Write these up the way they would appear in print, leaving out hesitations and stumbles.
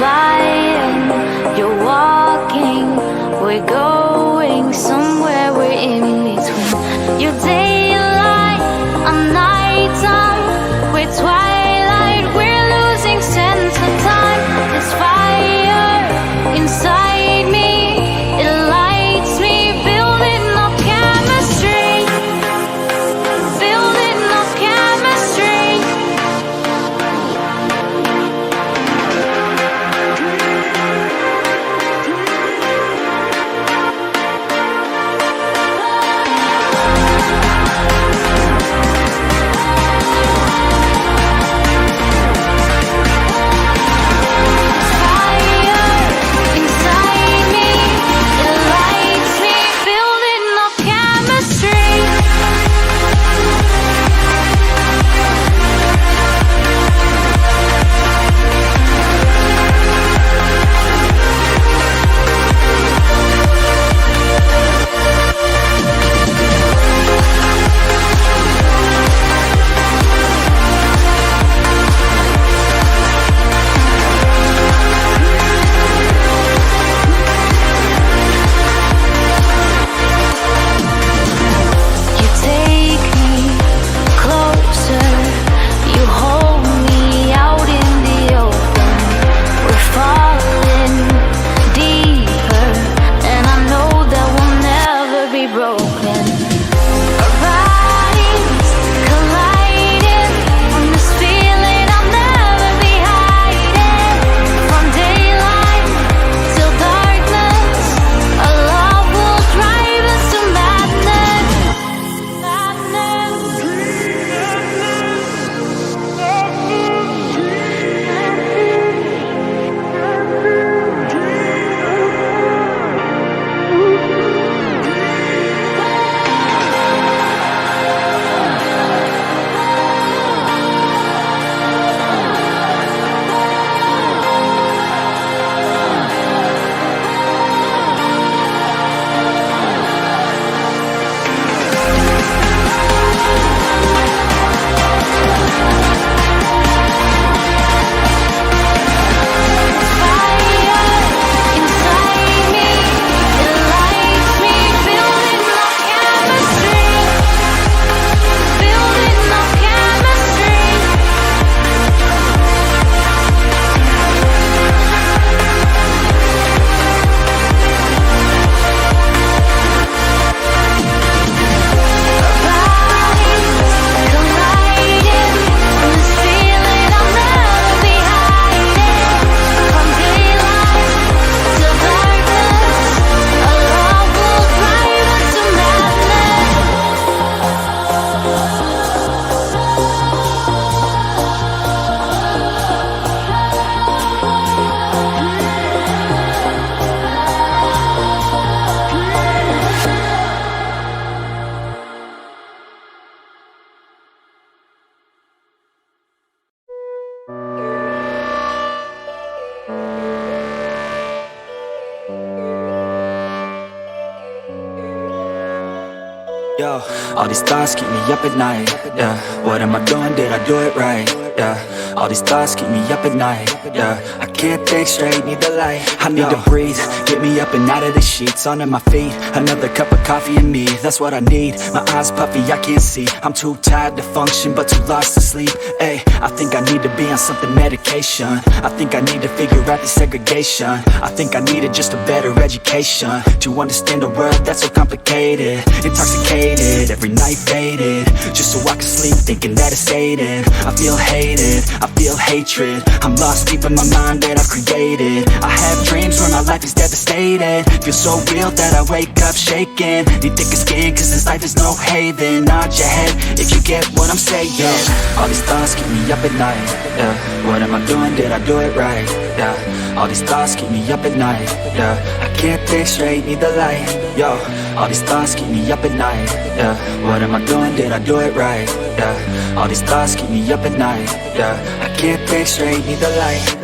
flying, you're walking, we're going somewhere, we're in between. Your daylight, a nighttime, we're twilight, we're losing sense of time. There's fire inside me, it lights me, building up chemistry, building up chemistry. Yo, all these thoughts keep me up at night. Yeah, what am I doing? Did I do it right? Yeah, all these thoughts keep me up at night. Yeah, I can't think straight, need the light. I need to breathe, get me up and out of the sheets, onto my feet. Another cup of coffee and me, that's what I need. My eyes puffy, I can't see. I'm too tired to function, but too lost to sleep. Ay, I think I need to be on something medication. I think I need to figure out the segregation. I think I needed just a better education to understand a world that's so complicated. Intoxicated, every night faded, just so I can sleep thinking that it's fading. I feel hated, I feel hatred, I'm lost deep in my mind that I've created. I have dreams where my life is devastated, feel so real that I wake up shaking. Need thicker skin cause this life is no haven. Nod your head if you get what I'm saying. All these thoughts keep me up at night. Yeah, what am I doing? Did I do it right? Yeah, all these thoughts keep me up at night. Yeah, I can't think straight, need the light. Yo, all these thoughts keep me up at night. Yeah, what am I doing? Did I do it right? Yeah, all these thoughts keep me up at night. Yeah, I can't think straight, need the light.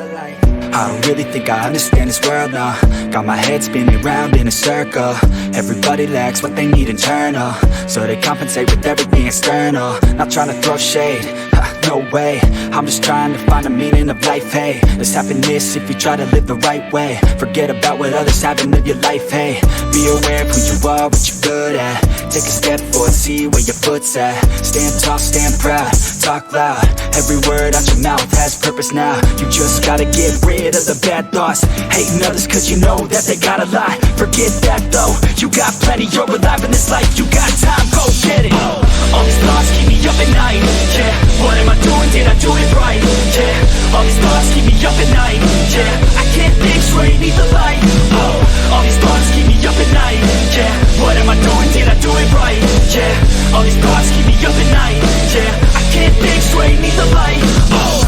I don't really think I understand this world now. Got my head spinning round in a circle. Everybody lacks what they need internal, so they compensate with everything external. Not trying to throw shade, no way. I'm just trying to find the meaning of life, hey. There's happiness if you try to live the right way. Forget about what others have and live your life, hey. Be aware of who you are, what you're good at. Take a step forward, see where your foot's at. Stand tall, stand proud, talk loud. Every word out your mouth has purpose now. You just gotta get rid of the bad thoughts. Hating others cause you know that they got a lot. Forget that though, you got plenty, you're alive in this life. You got time, go get it. All these thoughts keep me up at night, yeah. What am I doing, did I do it right, yeah. All these thoughts keep me up at night, yeah. I can't think straight, need the light, oh. All these thoughts keep me up at night, yeah. What am I doing, did I do it right, yeah. All these thoughts keep me up at night, yeah. I can't think straight, need the light, oh.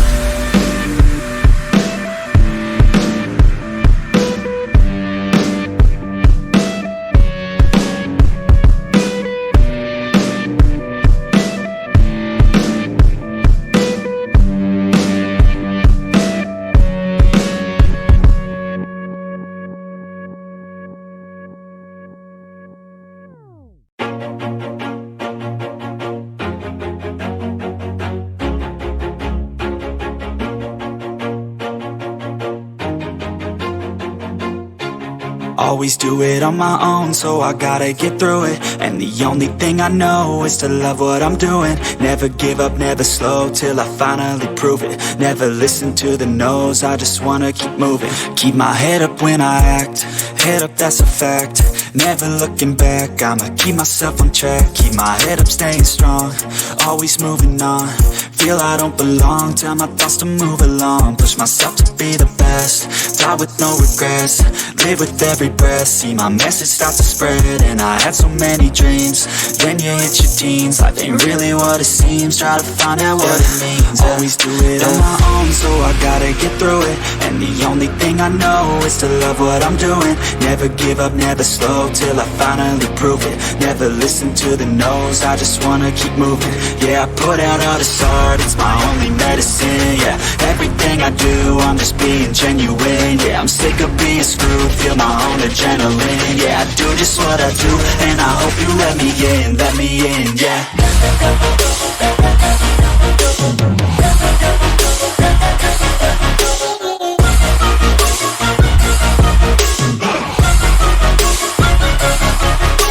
Always do it on my own, so I gotta get through it. And the only thing I know is to love what I'm doing. Never give up, never slow, till I finally prove it. Never listen to the no's, I just wanna keep moving. Keep my head up when I act, head up, that's a fact. Never looking back, I'ma keep myself on track. Keep my head up, staying strong, always moving on. Feel I don't belong, tell my thoughts to move along. Push myself to be the best, die with no regrets. Live with every breath, see my message start to spread. And I had so many dreams, then you hit your teens. Life ain't really what it seems, try to find out what it means. Always do it on my own, so I gotta get through it. And the only thing I know is to love what I'm doing. Never give up, never slow, till I finally prove it. Never listen to the no's, I just wanna keep moving. Yeah, I put out all this art, it's my only medicine. Yeah, everything I do, I'm just being genuine. Yeah, I'm sick of being screwed, feel my own adrenaline. Yeah, I do just what I do, and I hope you let me in, yeah.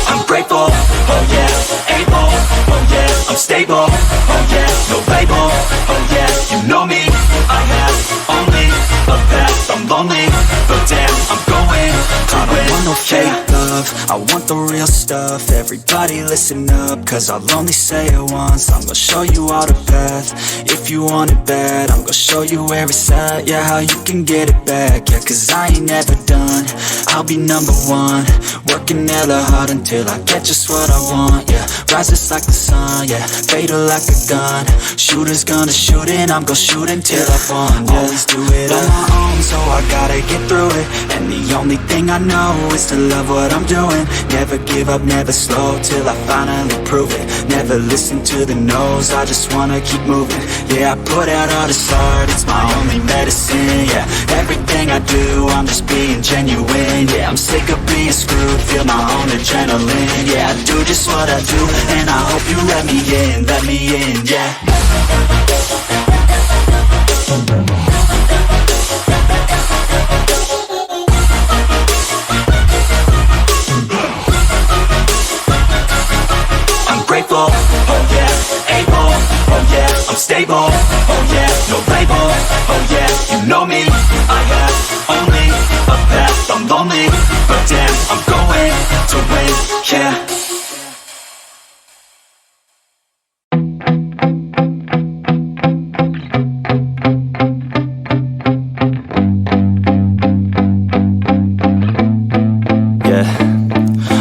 I'm grateful, oh yeah, able, oh yeah, I'm stable, oh yeah, no label, oh yeah, you know me, I have only a path, I'm lonely, but damn, I'm going to win. I don't want no fake love, I want the real stuff. Everybody listen up, cause I'll only say it once. I'm gonna show you all the path, if you want it bad. I'm gonna show you where it's at, yeah, how you can get it back. Yeah, cause I ain't never done, I'll be number one. Working hella hard until I get just what I want, yeah. Rises like the sun, yeah, fatal like a gun. Shooter's gonna shoot and I'm gonna shoot until I won, yeah. Always do it on my own, so I gotta get through it. And the only thing I know is to love what I'm doing. Never give up, never slow, till I finally prove it. Never listen to the no's, I just wanna keep moving. Yeah, I put out all this art, it's my only medicine. Yeah, everything I do, I'm just being genuine. Yeah, I'm sick of being screwed, feel my own adrenaline. Yeah, I do just what I do, and I hope you let me in, yeah. I'm grateful, oh yeah, able, oh yeah, I'm stable, oh yeah, no label, oh yeah, you know me, I have only a path, I'm lonely, but damn, I'm going to win, yeah.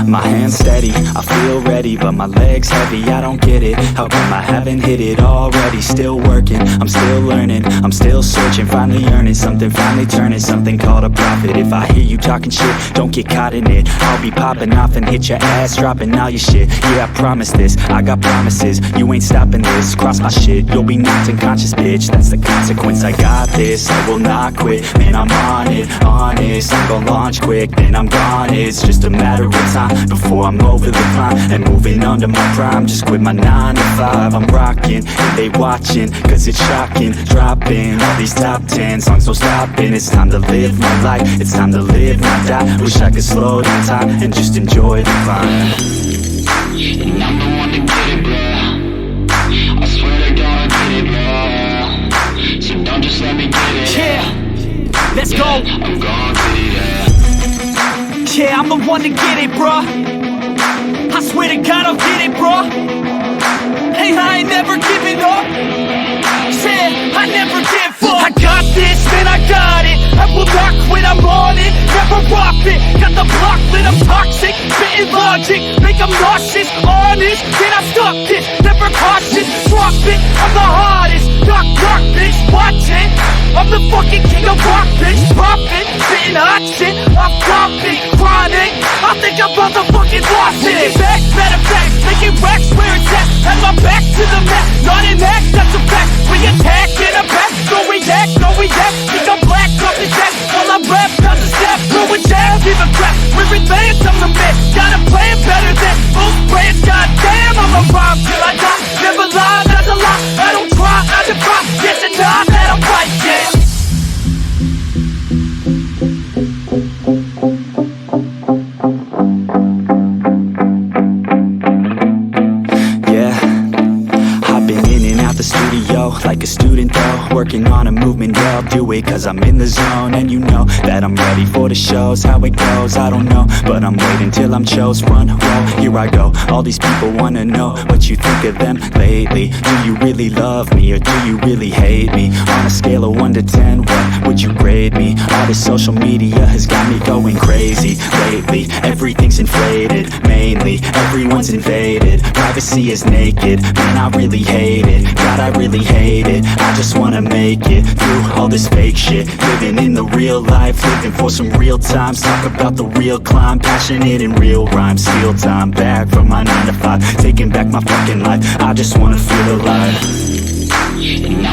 My hands steady, I feel ready, but my legs heavy, I don't get it. How come I haven't hit it already? Still working, I'm still learning, I'm still searching, finally earning something, finally turning something called a profit. If I hear you talking shit, don't get caught in it. I'll be popping off and hit your ass, dropping all your shit. Yeah, I promise this, I got promises, you ain't stopping this. Cross my shit, you'll be knocked unconscious, bitch. That's the consequence, I got this, I will not quit. Man, I'm on it, honest, I'm gonna launch quick, then I'm gone. It's just a matter of time before I'm over the climb and moving under my prime. Just quit my 9 to 5. I'm rocking, and they watching, cause it's shocking. Dropping all these top 10 songs, no stopping. It's time to live my life, it's time to live, not die. Wish I could slow down time and just enjoy the climb. And I'm the one to get it, bro. I swear to God, I get it, bro. So don't just let me get it. Yeah, let's go. I'm gon' get it, yeah. Yeah, I'm the one to get it, bruh. I swear to God I'll get it, bruh. Hey, I ain't never giving up. Said I never give up. I got this, man, I got it. I will not quit, I'm on it. Never rock it. Got the block lit, I'm toxic. Spitting logic, make them nauseous. Honest, can I stop this? Never cautious, drop it. I'm the hardest. Dark, dark, bitch, watch it. I'm the fucking king of rock, bitch. Poppin', spitting hot shit. I'm topic, chronic. I think I'm motherfucking lost it. Making back, better facts, making racks where it's at. Had my back to the mat, not an act, that's a fact. We attack in a back, no react, no react. Think I'm black, off his ass. All I rap, does is step, throw a jab, give a crap. We're advanced, I'm the man. Got a plan better than most brands. Goddamn, I'm a rhyme till I die. Never lie, that's a lie. I don't try, I defy. Yes and nah, that I'm right, yeah. The studio, like a student though, working on a movement, yeah, I'll do it cause I'm in the zone. And you know that I'm ready for the shows, how it goes, I don't know, but I'm waiting till I'm chose. Front row, here I go, all these people wanna know what you think of them lately. Do you really love me, or do you really hate me? On a scale of 1 to 10, what would you grade me? All this social media has got me going crazy lately. Everything's inflated, mainly, everyone's invaded. Privacy is naked, man, I really hate it. God, I really hate it. I just wanna make it through all this fake shit. Living in the real life, living for some real times. Talk about the real climb, passionate in real rhymes. Steal time back from my 9 to 5, taking back my fucking life. I just wanna feel alive. And